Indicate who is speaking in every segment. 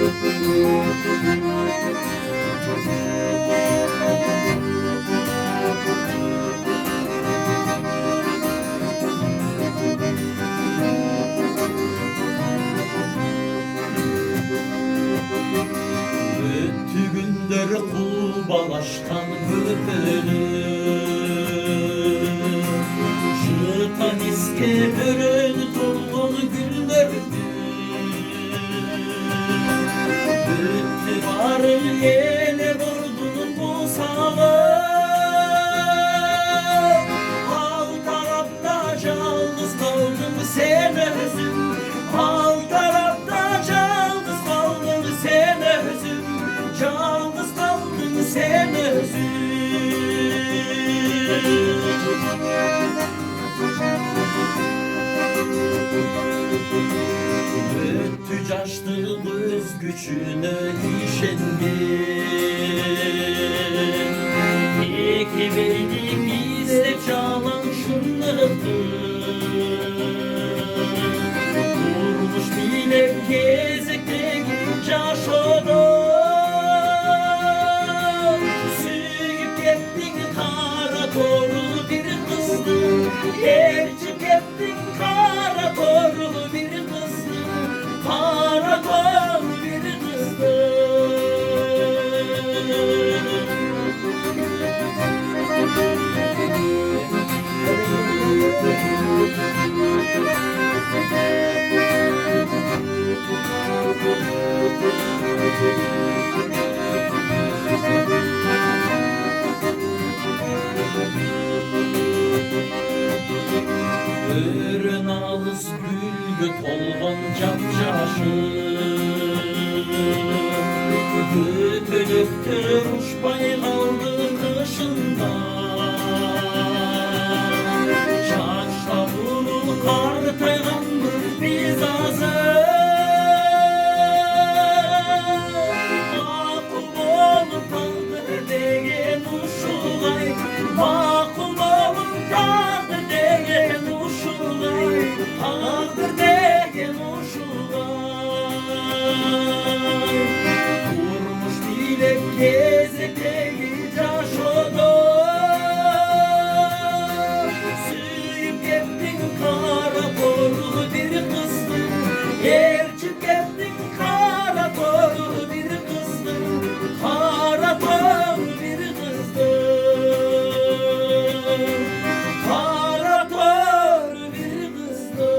Speaker 1: Öttü günler kulbalaştan bülbülüm, Şıtan iskeverin tulgun günlerdi. Öttü varı ele vurdun bu sağlam, Al tarafta yalnız kaldın sen özün, Al tarafta yalnız kaldın sen özün, Yalnız kaldın sen özün. Öttü caştı göz gücüne işendin, İki beni bizde çalan şunlardı, Vurmuş bile gezekteki caş oda, Süyüp gittin kara torulu bir kızdı, Ercik ettin kara torulu bir kızdı, Kara torulu bir kızdı. Örün ağız gülgü tolgan capcaşı, Götülüktür uçpay kaldı kışında, Çarşta bunu kartaygandır biz azı, Makul olup kaldı degen uşulay, Makul olup kaldı degen uşulay, Kaldır degen uşulay. Vurmuş bilek gezekteki caş oda, Süyüp gittin kara torulu bir kızdı, Ercik ettin kara torulu bir kızdı, Kara torulu bir kızdı, Kara torulu bir kızdı.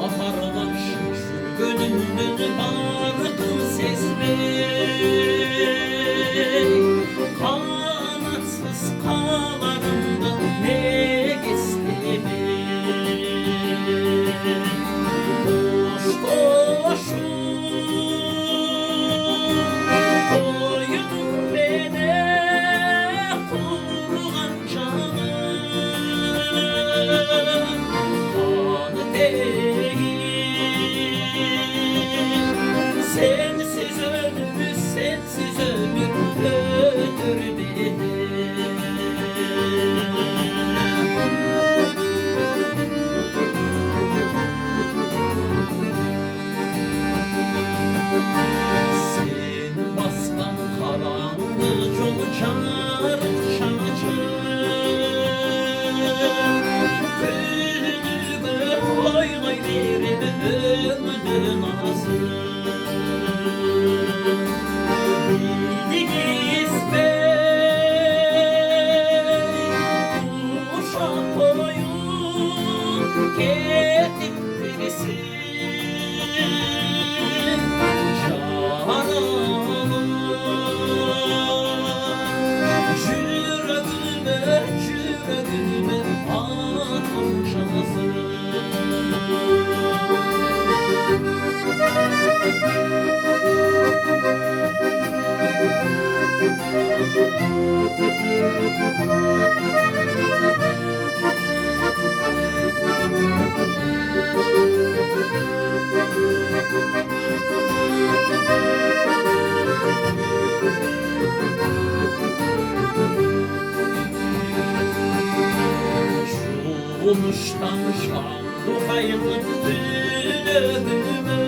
Speaker 1: Bahardan şükür gönlümün barkın sezmek, Kanatsız kalarımda ne istemek, Koş koşun koyun beni kurgan canım, Kanı değil, sensiz ömür, sensiz ömür ötür beni. Sen bastan karanlık yol çağırır Gönlüme koy gayrimi ömrün azı, Bildiğin Olmuştan şanlı hayırlı bülbülüme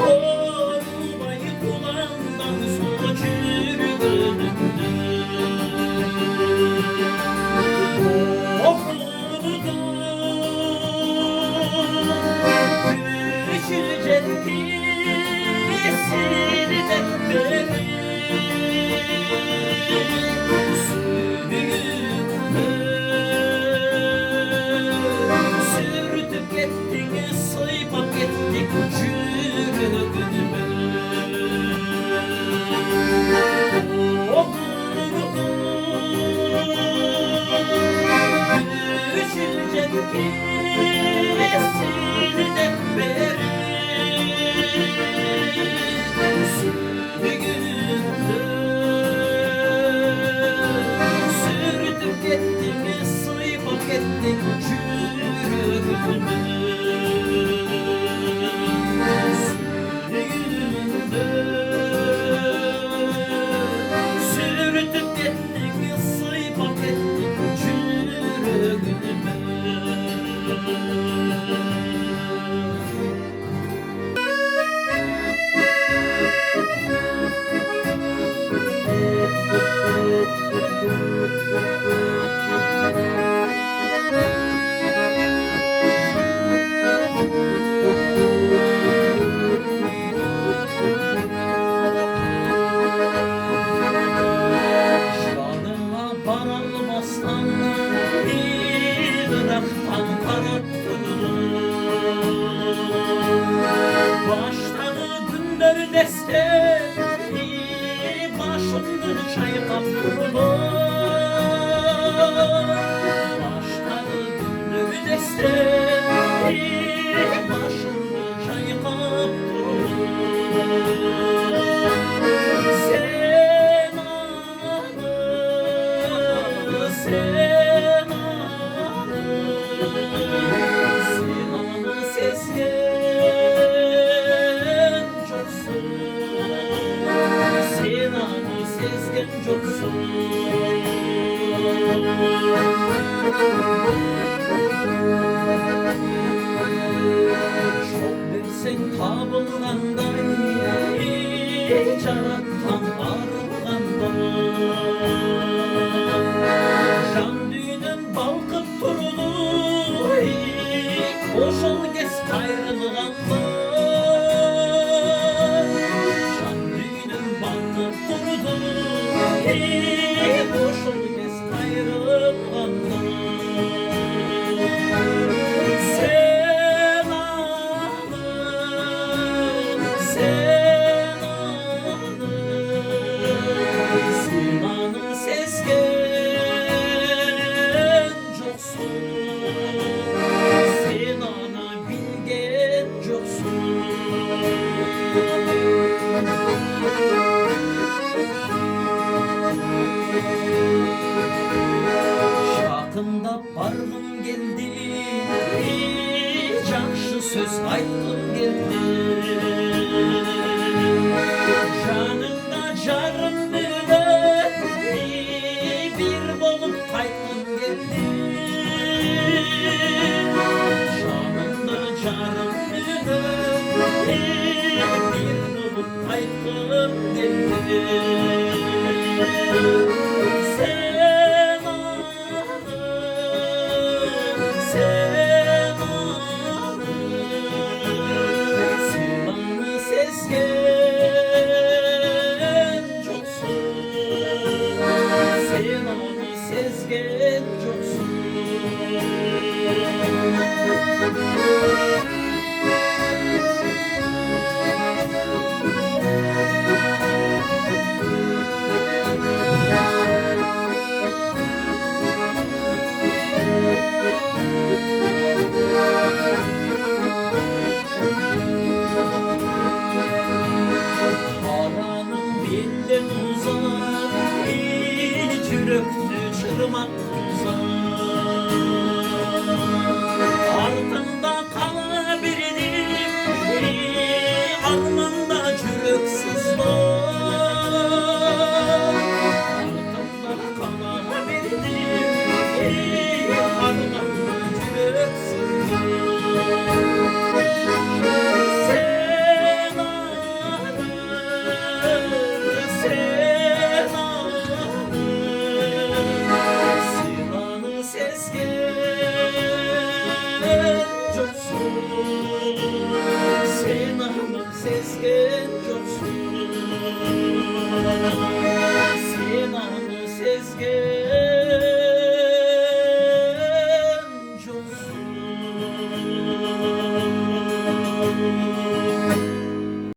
Speaker 1: Ormayı bulandan sonra çürüdüm Okurdu Küçücek pisini de beri Sürdüm gittik, sayıp gittik çürüdüme Küçücek kesini de beri Sürdüm gittik, sayıp gittik çürüdüme Sürdüm gittik, sayıp gittik çürüdüme Şanına varalmastan Irak'tan karattın Başladı günler deste Başımdır çayqap durulur Başladı günler deste Başımdır çayqap durulur Sen anı, sen anı Sen anı sesken çoksun Sen anı sesken çoksun Çok bilsen tabılğanday Carattan arılğanday Can düğünün balkıp turulu Oşul kes kayrılğanday Can düğünün balkıp turulu Oşul kes kayrılğanday Sen anı, sen anı Sen anı sesken çoksun Sen anı bilgen çoksun Şakında bargın geldi Жақшы söz aytqın geldi Жаныңда жарым bilen Bir bolup qaytqın geldi Жаныңda жарым bilen Bir bolup qaytqın geldi Sen anı, sen anı Sen anı sesken çoksun Sen anı sesken çoksun sezgin çoksun.